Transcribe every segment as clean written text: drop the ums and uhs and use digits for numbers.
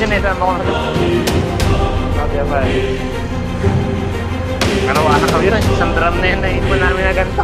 yun eh, sama ko na. Sabi ba eh. Karawanan kami rin, isang drum na yun na ipon namin na ganito.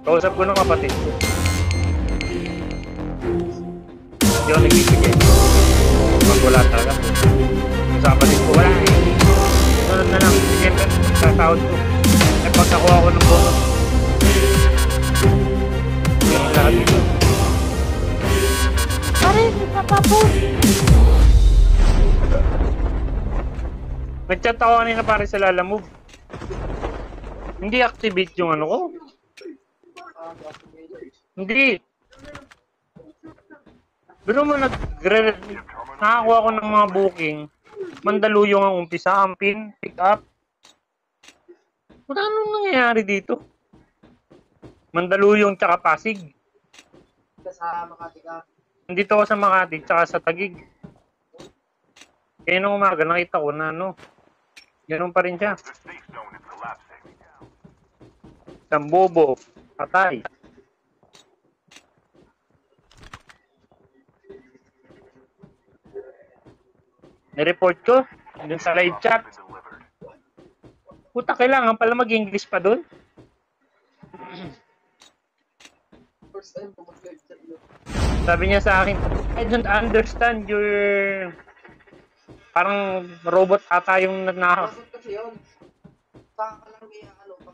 Kausap ko ng kapatid ko. Hindi ako nagbibigay. Pag wala talaga. Sa kapatid ko, wala eh. Sunod na lang. Sige, tatawad ko. Eh, pag nakuha ko ng bonus. Yung lahat dito. Pare, napapapo. Nag-chat ako kanina pare sa Lalamove. Hindi activate yung ano ko. Hindi. Pero mo nakakuha ko ng mga booking. Mandaluyong ang umpisa, Ampin, pick up. Anong nangyayari dito? Mandaluyong tsaka Pasig. Sa Makati ka. Nandito ako sa Makati tsaka sa Taguig. Kaya nung umaga nakita ko na ano. Ganun pa rin siya. Sambobo. Patay. Nireport ko dun sa live chat. Puta, kailangan pala mag-English pa dun. First time ko mag-live chat mo. Sabi niya sa akin, I don't understand your... Parang robot ata yung nagnakaw. Bakit kasi yun? Saka ka lang kaya ano pa.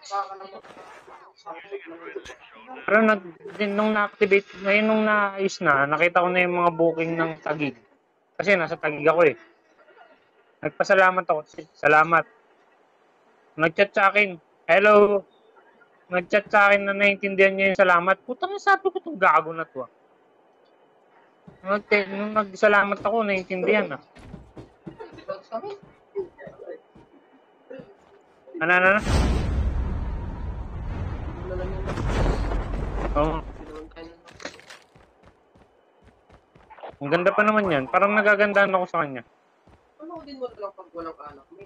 Saka ka lang Pero nung na-activate, ngayon nung naayos na, nakita ko na yung mga booking ng Taguig. Kasi nasa Taguig ako eh. Nagpasalamat ako. Salamat. Nag-chat sa akin. Hello. Nag-chat sa akin na naiintindihan niya yung salamat. Putang sabi ko itong gago na to. Nung nagsalamat ako, naiintindihan na. Ano? Oo. Ang ganda pa naman yan. Parang nagagandaan ako sa kanya. Ano din mo lang pag walang anak? Pag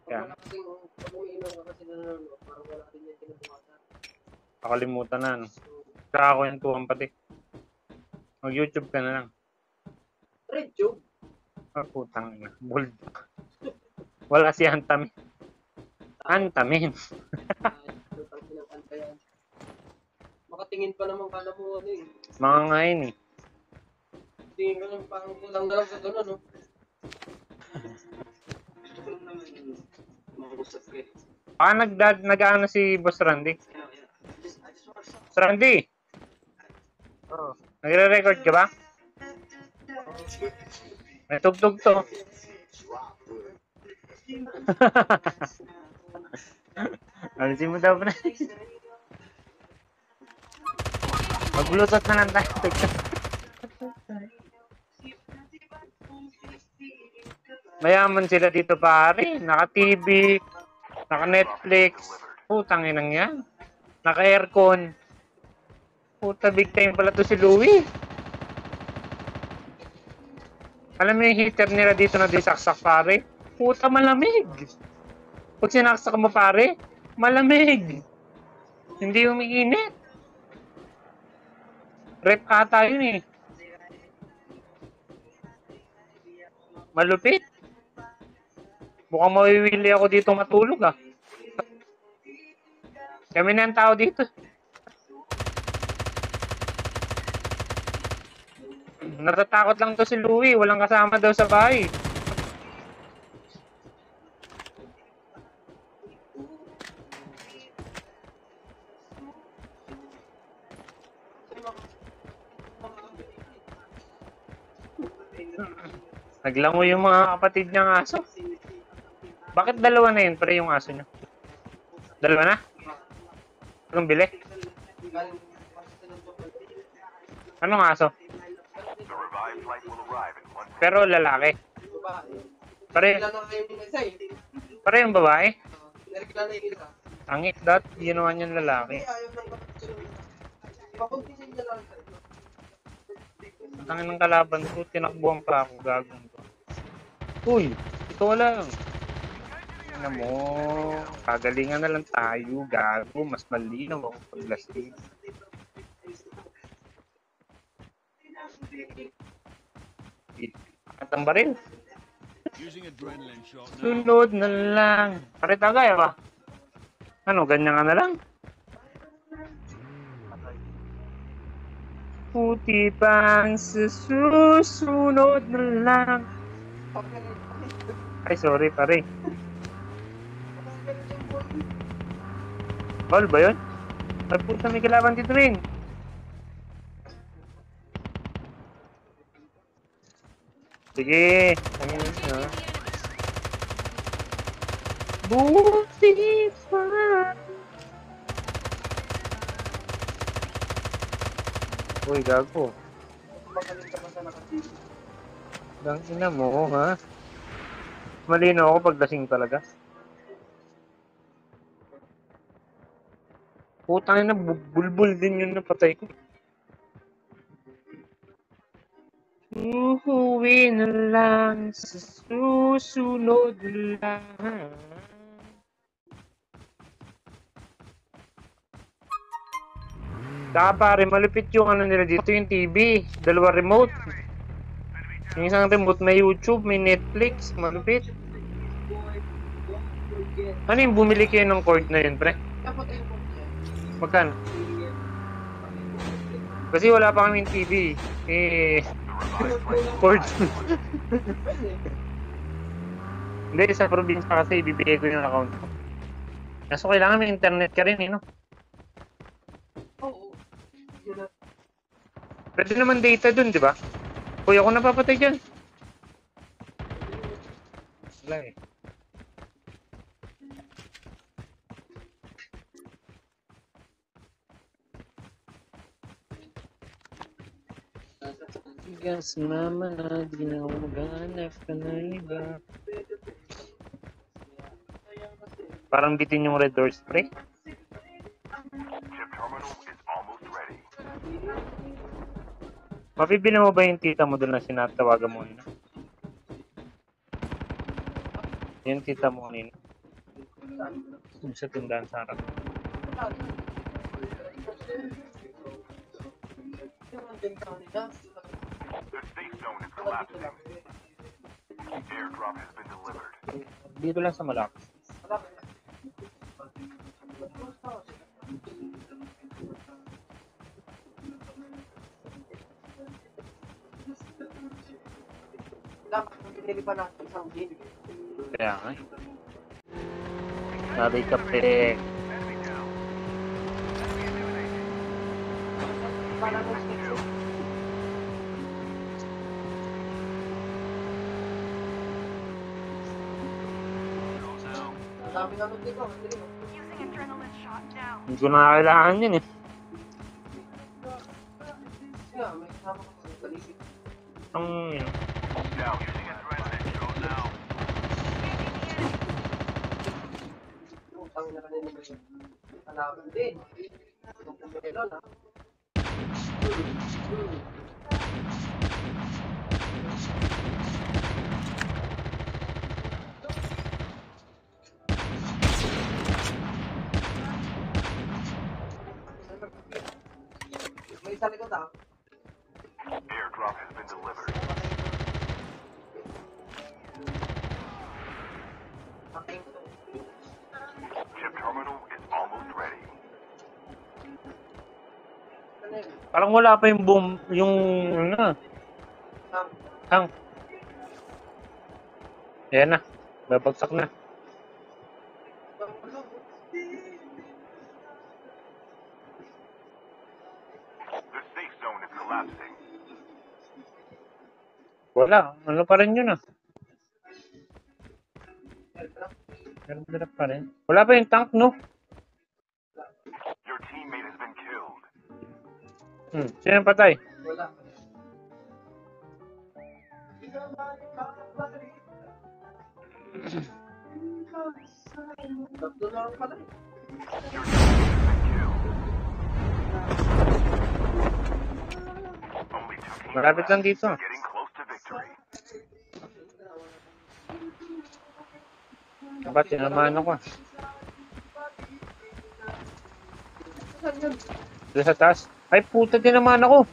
wala kasing, pag umiinom ka kasi nanonood, parang wala din yung kinabukasan. Nakalimutan na, no? Saka ako yung tuwang pati. Mag-YouTube ka na lang. RedTube? Ah, putang ina. Bulldog. Wala si Antamin. Antamin. Makatingin pa naman kala mo ano eh. Mga ngayon eh. Tingin ka lang parang kulang na lang sa gano'n, no? Nag-ano si Boss Randy? Boss Randy! Oo. Nagre-record ka ba? May tugtog to. Alisin mo daw pa na. Maglutot na lang tayo. Mayaman sila dito pare. Naka-TV, naka-Netflix. Putang inang yan. Naka-aircon. Puta, big time pala to si Louie. Alam mo yung heater nila dito na disaksak pare? Puta, malamig. Pag sinaksak mo pare, malamig. Hindi umiinit. Rep ata yun eh. Malupit. Mukhang mawiwili ako dito matulog ah. Kami na ang tao dito. Natatakot lang to si Louie. Walang kasama daw sa bahay. Naglango yung mga kapatid niyang aso. Bakit dalawa na yun? Pre yung aso niyo. Dalawa na? Anong bili? Anong aso? Pero lalaki. Pare yung babae? Angit dat, ginawa niyang lalaki. Ang ng kalaban ko, tinakbuhan pa ako, gagawin ko. Uy, ito wala lang. Ano mo, kagalingan na lang tayo, gago, mas malinaw ako paglasing. At ang baril. Sunod na lang. Pare tagay ba? Ano, ganyan ka na lang? Puti pang susunod na lang. Ay, sorry pare. Ball ba yun? Ay, puta, may kalaban dito rin. Sige. Buti pa. Uy, gago. Dang ina mo, ha? Malino ako paglasing talaga. Putang ina, bulbul din yun napatay ko. Uhuwi na lang sa susunod lang. Saka pare, malupit yung ano nila dito, yung TV. Dalawa remote. Yung isang remote may YouTube, may Netflix. Malupit. Ano yung bumili kayo ng cord na yun, pre? Magkano? Kasi wala pa kaming TV. Cord. Hindi, sa probinsya kasi ibibigay ko yung account ko. Kaso kailangan may internet ka rin, no? Pwede naman data dun, di ba? Uy, ako napapatay dyan. Wala eh. Yes, mama, di na ako maghanap ka na iba. Parang bitin yung red door spray. Mapibili mo ba yung tita mo doon na sinatawagan mo kanina? Yung tita mo kanina. Yung sa tindahan sa harap. Dito lang sa Malak. Dapat pinili pa natin isang game. Kaya nga. Sabi ka pe. Dami naman dito. Hindi ko na kailangan yun eh. Ang Utang na kanina ba yun? Kalaban din. Melon, ha? May isa likod, ha? Airdrop has been delivered. Aking to. Chip terminal is almost ready. Ano yun? parang wala pa yung boom, yung ano, Sam, hang. Ayan na, babagsak na. The safe zone is collapsing. Wala, ano pa rin yun ah. Ganda pa rin. Wala pa yung tank, no? Your teammate has been killed. Sino yung patay? wala. Tatlo na lang pala, eh. Your teammate has been killed. Only 2 teams Malapit lang dito. getting close to victory. Dapat sinamahan ako. Saan yun? Doon sa taas. Ay, puta din naman ako.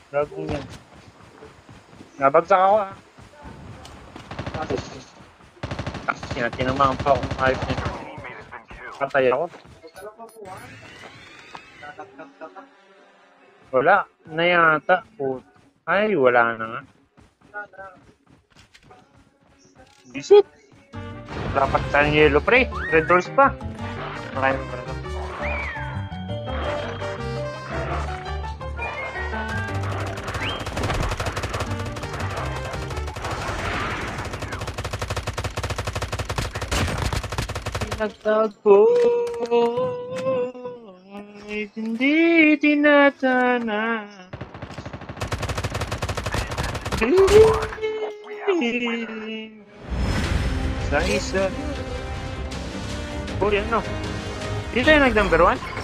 Dragong yan. Nabagsak ako ah. Tinamahan pa akong hype niya. Your teammate has been killed. Patay ako. Huwag ka lang pabuhan. Tatak-tak-tak. Wala. Na yata. Puta. Ay, wala na nga. Wala na. Visit. Dapat tayong yellow pre. Red doors pa. Maraming pa rin. Nagtagpo ay hindi tinatana. Sa isa. Uy, ano? Dito yung nag-number 1?